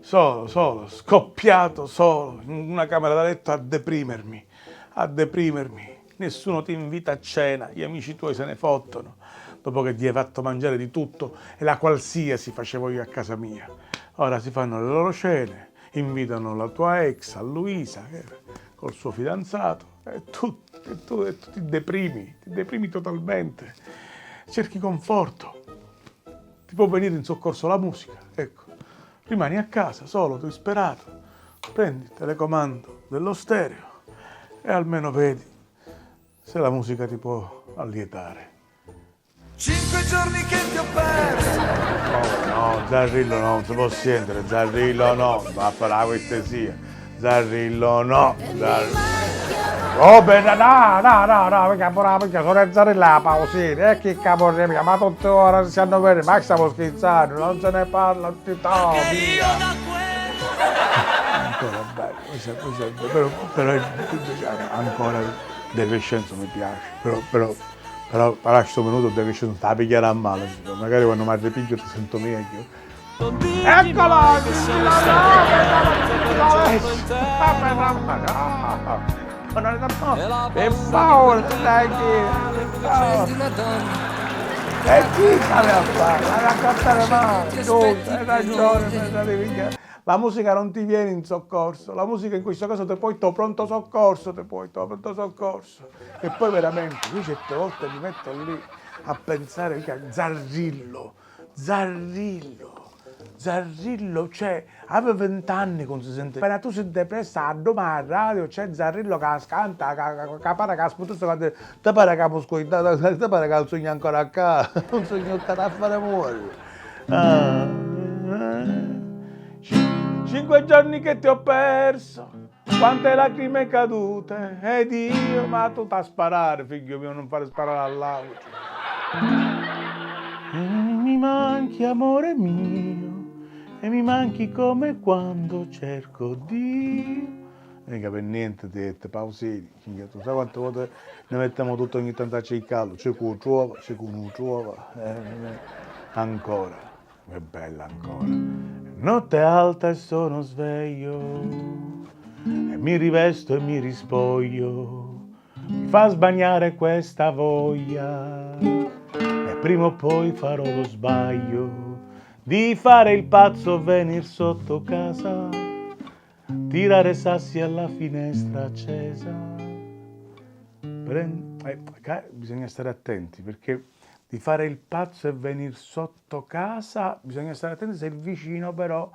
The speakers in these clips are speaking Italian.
Solo, scoppiato solo, in una camera da letto a deprimermi. Nessuno ti invita a cena, gli amici tuoi se ne fottono, dopo che ti hai fatto mangiare di tutto e la qualsiasi facevo io a casa mia. Ora si fanno le loro cene, invitano la tua ex, a Luisa, col suo fidanzato, e tu ti deprimi totalmente. Cerchi conforto, ti può venire in soccorso la musica, ecco. Rimani a casa, solo, disperato, prendi il telecomando dello stereo e almeno vedi se la musica ti può allietare. 5 giorni che ti ho perso. No, Zarrillo no, non si può sentire, Zarrillo no, va a fare la cortesia, Zarrillo no, Oh, beh, perché sono Zarrillo la pausina, e che capo mia, ma tutte ore si hanno bene, ma stiamo scherzando, non se ne parla più, ancora bello, però ancora De Crescenzo mi piace, però lascio un minuto De Crescenzo sta picchiare a male, magari quando mi arrepiglio ti sento meglio. Eccola! Per favore, dai e chi stava a fare? A raccontare male, giusto, hai ragione, la musica non ti viene in soccorso, la musica in questo caso ti puoi pronto soccorso, e poi veramente, io certe volte mi metto lì a pensare che Zarrillo, cioè, aveva 20 anni quando si sente. Appena tu sei depressa, a domani a radio c'è Zarrillo che canta, che pare che sputuzza, ti pare che muscoita, ti pare che sogna ancora a casa, non sogno che a fare muore. 5 giorni che ti ho perso, quante lacrime cadute, ed io, ma tu t'ha sparare, figlio mio, non fare sparare all'auto. Mi manchi, amore mio, e mi manchi come quando cerco Dio. Mica per niente te pausini, tu sai quante volte ne mettiamo tutto ogni tanto a cercarlo, c'è chi non trova, ancora, che bella ancora. Notte alta e sono sveglio, e mi rivesto e mi rispoglio, mi fa sbagliare questa voglia, e prima o poi farò lo sbaglio di fare il pazzo, venir sotto casa, tirare sassi alla finestra accesa. Bisogna stare attenti, perché di fare il pazzo e venir sotto casa, bisogna stare attenti se il vicino però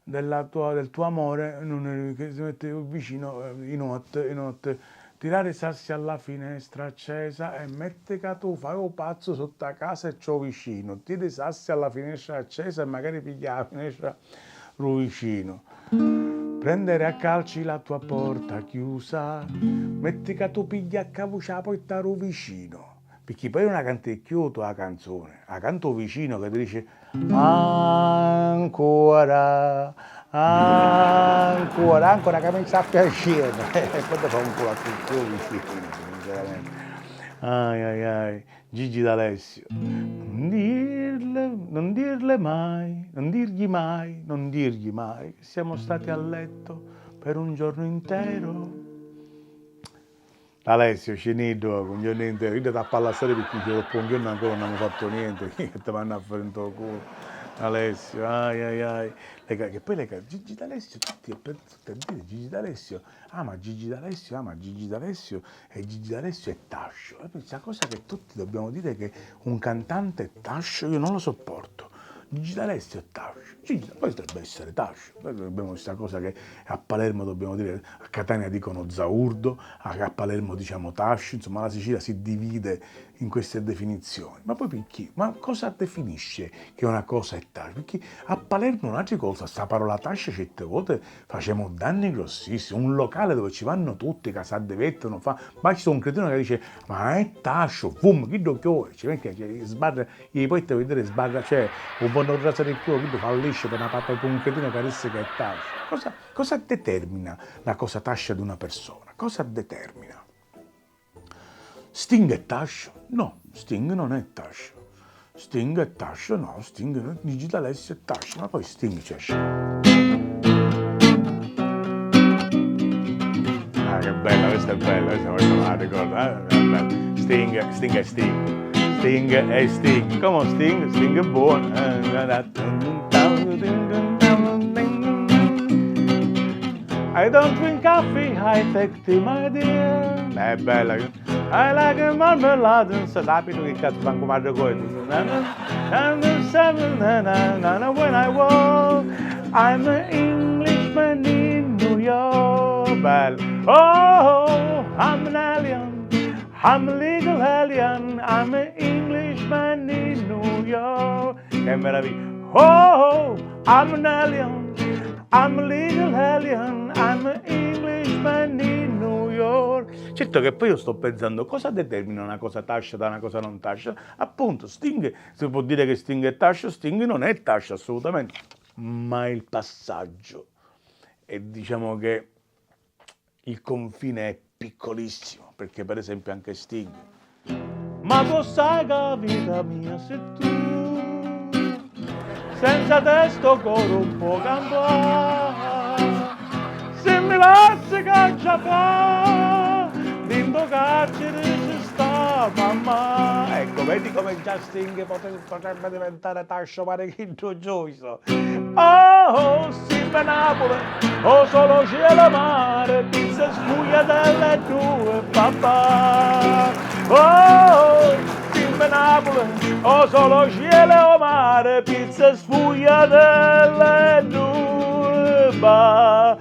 del tuo amore che si mette vicino in notte, tirare i sassi alla finestra accesa e mette che tu fai un pazzo sotto a casa e c'ho vicino, tiri i sassi alla finestra accesa e magari piglia la finestra vicino. Prendere a calci la tua porta chiusa, metti che tu piglia a cavuccia poi t'aru vicino. Perché poi una canticchiuto la canzone, la canto vicino che ti dice ancora che mi sa piacere, e poi ti fa un culo a tutto vicino, sinceramente. Ai, Gigi D'Alessio, non dirgli mai che siamo stati a letto per un giorno intero. Alessio, scenito, con gli anni interi, io ti a parlare perché dopo un giorno ancora non abbiamo fatto niente, che ti vanno a fare in tuo culo. Alessio, ai. Che poi Gigi D'Alessio, tutti per dire Gigi D'Alessio, Gigi D'Alessio, e Gigi D'Alessio è Tascio. Questa cosa che tutti dobbiamo dire che un cantante è Tascio, io non lo sopporto. Gigi D'Alessio è Tascio, poi dovrebbe essere Tascio, poi abbiamo questa cosa che a Palermo dobbiamo dire, a Catania dicono Zaurdo, a Palermo diciamo Tascio, insomma la Sicilia si divide in queste definizioni. Ma poi perché? Ma cosa definisce che una cosa è Tascio? Perché a Palermo un'altra cosa, sta parola Tascio certe volte facciamo danni grossissimi, un locale dove ci vanno tutti, che si addevettano, ma ci sono un cretino che dice ma è Tascio, chi do ci mette, sbarra, gli puoi vedere sbarra, cioè un po' non rasare il culo, quindi fallisce per una pappa con un cretino che disse che è Tascio. Cosa determina la cosa Tascio di una persona? Cosa determina? Sting è Tascio? No, Sting non è Tascio. Sting è Tascio? No, Sting non è Digital Alessio è Tascio, ma poi Sting c'è. Ah, che bella, questa è bella, questa me la ricordo. Sting è Sting. Sting è Sting. Come Sting? Sting è buono. I don't drink coffee, I take tea, my dear. È bella. I like a marmalade, non so, sapete che cazzo manco madre coi. And when I walk, I'm an Englishman in New York. Bello. Oh, I'm an alien, I'm a legal alien, I'm an Englishman in New York. Che meraviglia. Oh, I'm an alien, I'm a legal alien, I'm an Englishman in New York. Certo che poi io sto pensando cosa determina una cosa Tascia da una cosa non Tascia. Appunto, Sting, si può dire che Sting è Tascia, Sting non è Tascia assolutamente, ma il passaggio. E diciamo che il confine è piccolissimo, perché per esempio anche Sting. Ma tu sai che vita mia sei tu, senza testo coro un po' cantare, se mi lasci che già fa, dentro carcere ci sta mamma. Ecco, vedi come già Sting potrebbe diventare Tascio Parecchio Gioiso. Oh, Simba Napoli, oh solo cielo mare, pizza sfugliatelle due papà. Oh, Simba Napoli, oh solo cielo mare, pizza sfugliatelle due papà.